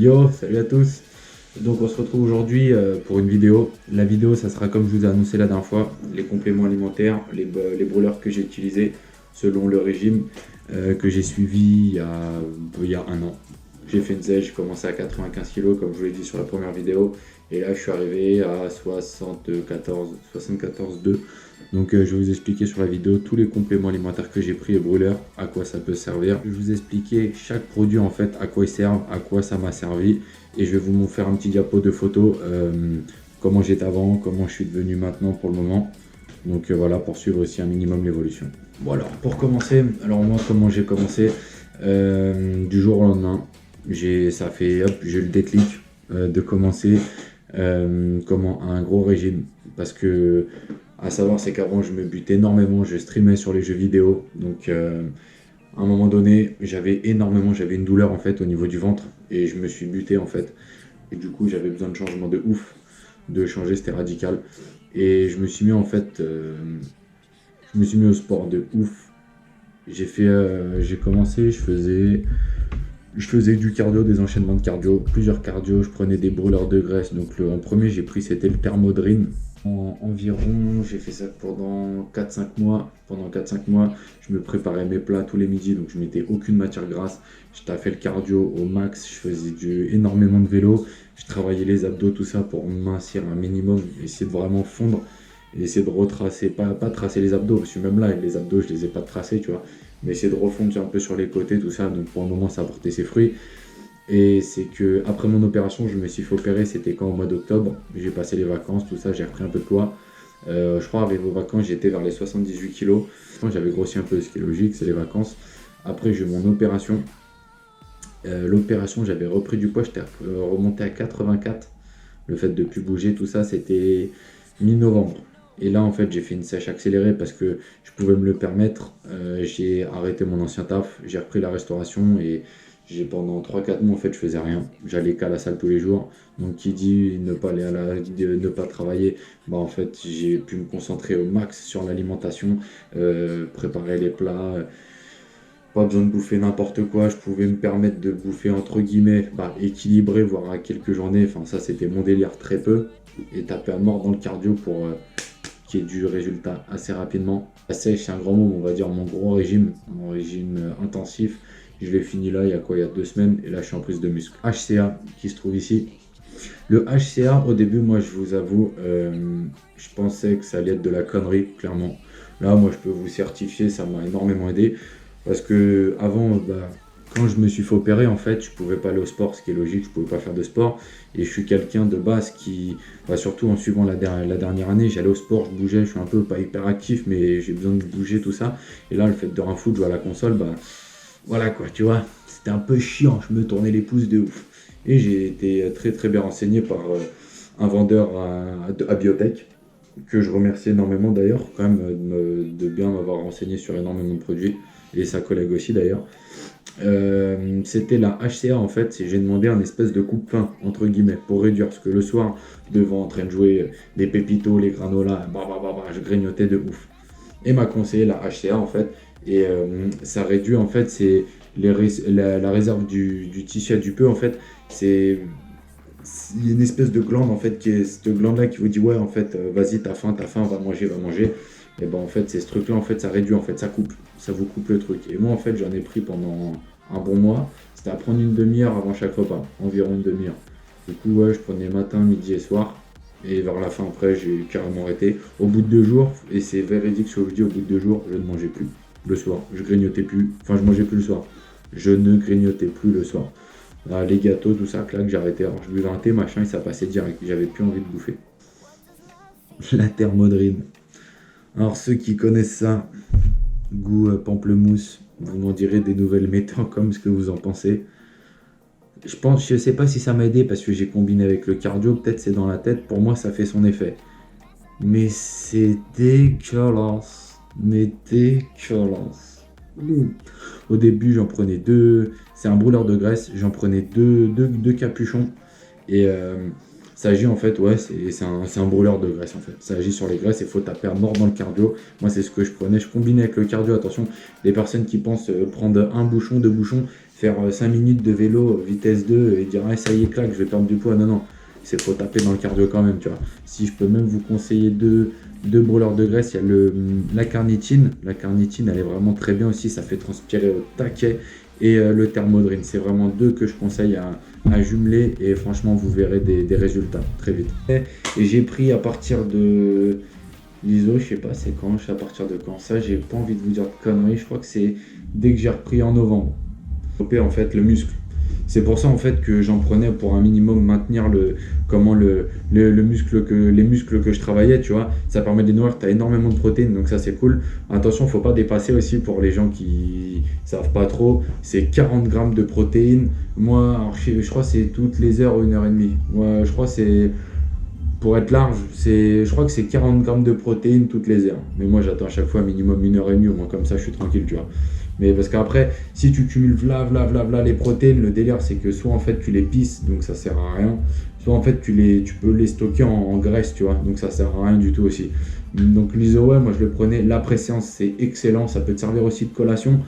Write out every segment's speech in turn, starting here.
Yo, salut à tous. Donc on se retrouve aujourd'hui pour une vidéo. La vidéo, ça sera comme je vous ai annoncé la dernière fois, les compléments alimentaires, les brûleurs que j'ai utilisés selon le régime que j'ai suivi il y a un an. J'ai fait une zèche, j'ai commencé à 95 kg comme je vous l'ai dit sur la première vidéo. Et là, je suis arrivé à 74,2. Donc je vais vous expliquer sur la vidéo tous les compléments alimentaires que j'ai pris et brûleurs, à quoi ça peut servir. Je vais vous expliquer chaque produit en fait, à quoi il sert, à quoi ça m'a servi. Et je vais vous faire un petit diapo de photos, comment j'étais avant, comment je suis devenu maintenant pour le moment. Donc voilà, pour suivre aussi un minimum l'évolution. Bon alors, pour commencer, alors moi comment j'ai commencé du jour au lendemain. J'ai eu le déclic de commencer comment un gros régime. Parce que à savoir c'est qu'avant je me butais énormément, je streamais sur les jeux vidéo. Donc à un moment donné, j'avais une douleur en fait au niveau du ventre et je me suis buté en fait. Et du coup, j'avais besoin de changement de ouf, de changer, c'était radical. Et je me suis mis en fait, je me suis mis au sport de ouf. J'ai commencé, je faisais du cardio, des enchaînements de cardio, plusieurs cardio, je prenais des brûleurs de graisse. Donc en premier, j'ai pris, c'était le Thermodrine. Environ, j'ai fait ça pendant 4-5 mois. Pendant 4-5 mois, je me préparais mes plats tous les midis, donc je mettais aucune matière grasse. Je taffais le cardio au max, je faisais énormément de vélo, je travaillais les abdos, tout ça pour mincir un minimum, essayer de vraiment fondre et essayer de retracer, pas tracer les abdos, parce que même là, les abdos, je les ai pas tracés, tu vois, mais essayer de refondre un peu sur les côtés, tout ça. Donc pour le moment, ça a porté ses fruits. Et c'est que après mon opération, je me suis fait opérer, c'était quand au mois d'octobre. J'ai passé les vacances, tout ça, j'ai repris un peu de poids. Je crois arrivé aux vacances, j'étais vers les 78 kilos. J'avais grossi un peu, ce qui est logique, c'est les vacances. Après, j'ai eu mon opération. L'opération, j'avais repris du poids, j'étais remonté à 84. Le fait de plus bouger, tout ça, c'était mi-novembre. Et là, en fait, j'ai fait une sèche accélérée parce que je pouvais me le permettre. J'ai arrêté mon ancien taf, j'ai repris la restauration et pendant 3-4 mois, en fait, je faisais rien. J'allais qu'à la salle tous les jours. Donc, qui dit ne pas aller ne pas travailler, bah, en fait, j'ai pu me concentrer au max sur l'alimentation, préparer les plats. Pas besoin de bouffer n'importe quoi, je pouvais me permettre de bouffer entre guillemets équilibré, voire à quelques journées. Enfin, ça, c'était mon délire très peu. Et taper à mort dans le cardio pour qu'il y ait du résultat assez rapidement. La sèche, c'est un grand mot, on va dire mon régime intensif. Je l'ai fini là, il y a 2 semaines, et là je suis en prise de muscle. HCA qui se trouve ici. Le HCA, au début, moi je vous avoue, je pensais que ça allait être de la connerie, clairement. Là, moi je peux vous certifier, ça m'a énormément aidé. Parce que avant, quand je me suis fait opérer, en fait, je pouvais pas aller au sport, ce qui est logique, je pouvais pas faire de sport. Et je suis quelqu'un de base qui, surtout en suivant la dernière année, j'allais au sport, je bougeais, je suis un peu pas hyper actif, mais j'ai besoin de bouger, tout ça. Et là, le fait de rien foutre, jouer à la console, voilà quoi, tu vois, c'était un peu chiant, je me tournais les pouces de ouf. Et j'ai été très très bien renseigné par un vendeur à Biotech, que je remercie énormément d'ailleurs, quand même, de bien m'avoir renseigné sur énormément de produits, et sa collègue aussi d'ailleurs. C'était la HCA en fait, et j'ai demandé un espèce de coupe-faim, entre guillemets, pour réduire, parce que le soir, devant en train de jouer les pépitos, les granolas, je grignotais de ouf. Et m'a conseillé la HCA en fait, et ça réduit en fait, c'est la réserve du tissu adipeux en fait, c'est une espèce de glande en fait, qui est cette glande là qui vous dit ouais en fait, vas-y t'as faim, va manger, va manger. Et ben en fait c'est ce truc là en fait, ça réduit en fait, ça vous coupe le truc. Et moi en fait j'en ai pris pendant un bon mois, c'était à prendre une demi-heure avant chaque repas, environ une demi-heure. Du coup ouais, je prenais matin, midi et soir. Et vers la fin après j'ai carrément arrêté. Au bout de 2 jours, et c'est véridique ce que je dis, au bout de 2 jours, je ne mangeais plus le soir. Je grignotais plus, enfin je mangeais plus le soir. Je ne grignotais plus le soir. Là, les gâteaux, tout ça, clac, j'ai arrêté. Alors je buvais un thé, machin, et ça passait direct. J'avais plus envie de bouffer. La thermodrine. Alors ceux qui connaissent ça, goût pamplemousse, vous m'en direz des nouvelles méthodes comme ce que vous en pensez. Je sais pas si ça m'a aidé parce que j'ai combiné avec le cardio, peut-être c'est dans la tête, pour moi ça fait son effet. Mais c'est dégueulasse, mais dégueulasse. Au début j'en prenais deux, c'est un brûleur de graisse, j'en prenais deux capuchons et ça agit en fait, ouais, c'est un brûleur de graisse en fait. Ça agit sur les graisses et il faut taper à mort dans le cardio. Moi, c'est ce que je prenais. Je combinais avec le cardio. Attention, les personnes qui pensent prendre un bouchon, deux bouchons, faire 5 minutes de vélo vitesse 2 et dire ah, ça y est, claque, je vais perdre du poids. Non, non, c'est faut taper dans le cardio quand même, tu vois. Si je peux même vous conseiller deux brûleurs de graisse, il y a la carnitine. La carnitine, elle est vraiment très bien aussi, ça fait transpirer au taquet. Et le thermodrine, c'est vraiment deux que je conseille à jumeler et franchement, vous verrez des résultats très vite. Et j'ai pris à partir de l'ISO, je sais pas c'est quand, je sais à partir de quand. Ça, j'ai pas envie de vous dire de conneries, je crois que c'est dès que j'ai repris en novembre. Développer en fait le muscle. C'est pour ça en fait que j'en prenais pour un minimum maintenir le muscle les muscles que je travaillais, tu vois. Ça permet de les nourrir, tu as énormément de protéines, donc ça c'est cool. Attention, faut pas dépasser aussi pour les gens qui savent pas trop. C'est 40 grammes de protéines. Moi, alors, je crois que c'est toutes les heures ou 1 heure et demie. Moi, je crois que c'est pour être large, je crois que c'est 40 grammes de protéines toutes les heures. Mais moi, j'attends à chaque fois minimum 1 heure et demie, au moins comme ça, je suis tranquille, tu vois. Mais parce qu'après, si tu cumules vla les protéines, le délire, c'est que soit en fait tu les pisses, donc ça sert à rien, soit en fait tu peux les stocker en graisse, tu vois, donc ça sert à rien du tout aussi. Donc l'ISO, ouais, moi je le prenais, l'après-séance, c'est excellent, ça peut te servir aussi de collation.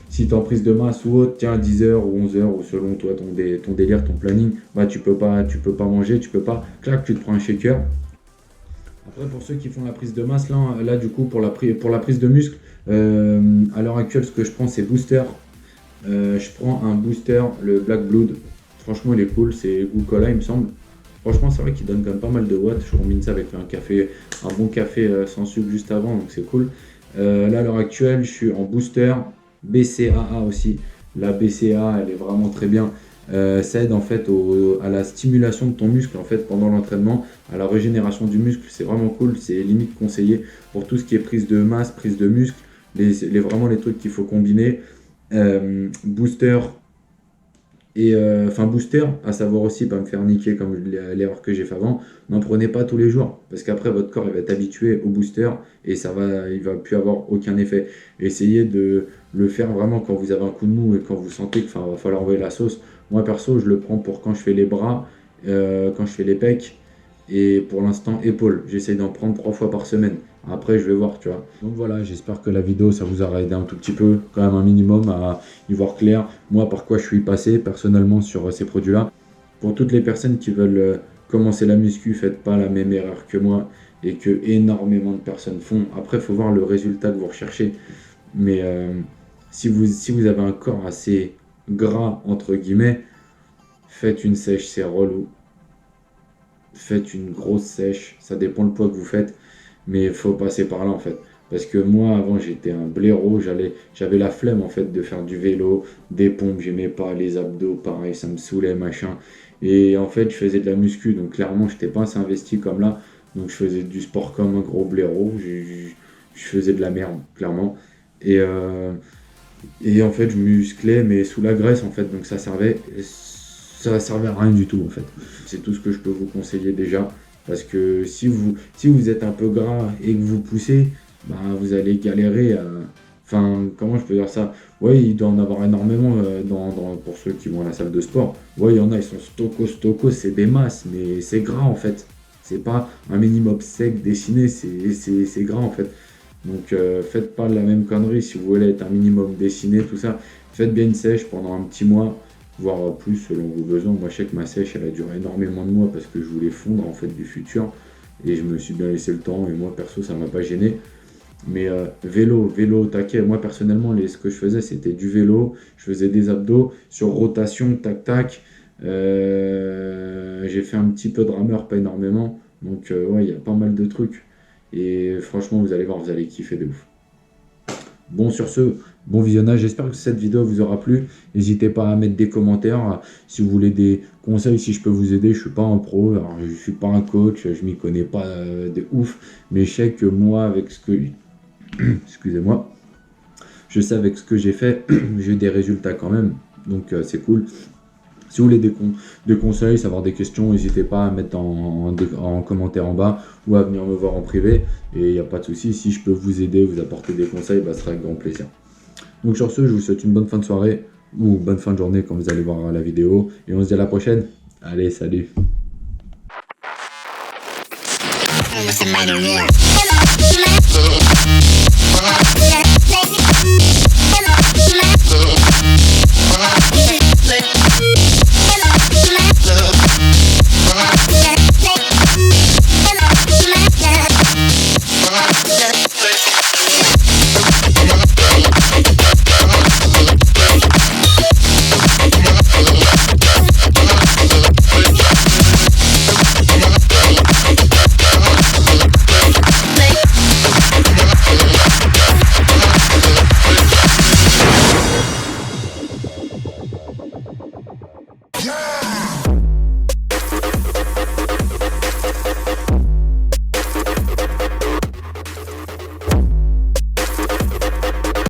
Si tu es en prise de masse ou autre, tiens, 10 heures ou 11 heures, ou selon toi, ton délire, ton planning, bah, tu peux pas manger, tu peux pas, clac, tu te prends un shaker. Après, pour ceux qui font la prise de masse, là du coup, pour la prise de muscle, à l'heure actuelle, ce que je prends, c'est booster. Je prends un booster, le Black Blood. Franchement, il est cool, c'est goût cola, il me semble. Franchement, c'est vrai qu'il donne quand même pas mal de watts. Je combine ça avec un bon café sans sucre juste avant, donc c'est cool. Là, à l'heure actuelle, je suis en booster, BCAA aussi. La BCAA, elle est vraiment très bien. Ça aide en fait à la stimulation de ton muscle en fait pendant l'entraînement, à la régénération du muscle. C'est vraiment cool, c'est limite conseillé pour tout ce qui est prise de masse, prise de muscle, vraiment les trucs qu'il faut combiner. Booster booster, à savoir aussi pas me faire niquer comme l'erreur que j'ai fait avant, n'en prenez pas tous les jours parce qu'après votre corps il va être habitué au booster et il va plus avoir aucun effet. Essayez de le faire vraiment quand vous avez un coup de mou et quand vous sentez qu'il va falloir envoyer la sauce. Moi perso, je le prends pour quand je fais les bras, quand je fais les pecs et pour l'instant épaules. J'essaye d'en prendre 3 fois par semaine. Après, je vais voir, tu vois. Donc voilà, j'espère que la vidéo, ça vous aura aidé un tout petit peu, quand même un minimum, à y voir clair. Moi, par quoi je suis passé personnellement sur ces produits-là. Pour toutes les personnes qui veulent commencer la muscu, faites pas la même erreur que moi et que énormément de personnes font. Après, il faut voir le résultat que vous recherchez. Mais si vous avez un corps assez gras, entre guillemets, faites une sèche, c'est relou. Faites une grosse sèche, ça dépend le poids que vous faites. Mais il faut passer par là en fait. Parce que moi avant j'étais un blaireau, j'avais la flemme en fait de faire du vélo, des pompes, j'aimais pas, les abdos, pareil, ça me saoulait, machin. Et en fait je faisais de la muscu, donc clairement j'étais pas assez investi comme là. Donc je faisais du sport comme un gros blaireau, je faisais de la merde, clairement. Et, en fait je musclais mais sous la graisse en fait, donc ça servait à rien du tout en fait. C'est tout ce que je peux vous conseiller déjà. Parce que si vous êtes un peu gras et que vous poussez, bah, vous allez galérer à... Enfin, comment je peux dire ça? Ouais, il doit en avoir énormément pour ceux qui vont à la salle de sport. Ouais, il y en a, ils sont stocos, c'est des masses, mais c'est gras en fait. C'est pas un minimum sec dessiné, c'est gras en fait. Donc faites pas la même connerie si vous voulez être un minimum dessiné, tout ça. Faites bien une sèche pendant un petit mois, voire plus selon vos besoins. Moi je sais que ma sèche elle a duré énormément de mois parce que je voulais fondre en fait du futur et je me suis bien laissé le temps et moi perso ça m'a pas gêné. Mais vélo au taquet, moi personnellement ce que je faisais c'était du vélo, je faisais des abdos sur rotation, tac tac. J'ai fait un petit peu de rameur, pas énormément. Donc ouais, il y a pas mal de trucs. Et franchement, vous allez voir, vous allez kiffer de ouf. Bon, sur ce, bon visionnage. J'espère que cette vidéo vous aura plu. N'hésitez pas à mettre des commentaires si vous voulez des conseils, si je peux vous aider. Je suis pas un pro, alors je suis pas un coach, je m'y connais pas de ouf. Mais je sais que moi, avec ce que... Excusez-moi. Je sais avec ce que j'ai fait, j'ai eu des résultats quand même. Donc c'est cool. Si vous voulez des conseils, savoir des questions, n'hésitez pas à mettre en commentaire en bas ou à venir me voir en privé. Et il n'y a pas de souci, si je peux vous aider, vous apporter des conseils, bah, ce sera avec grand plaisir. Donc sur ce, je vous souhaite une bonne fin de soirée ou bonne fin de journée quand vous allez voir la vidéo. Et on se dit à la prochaine. Allez, salut.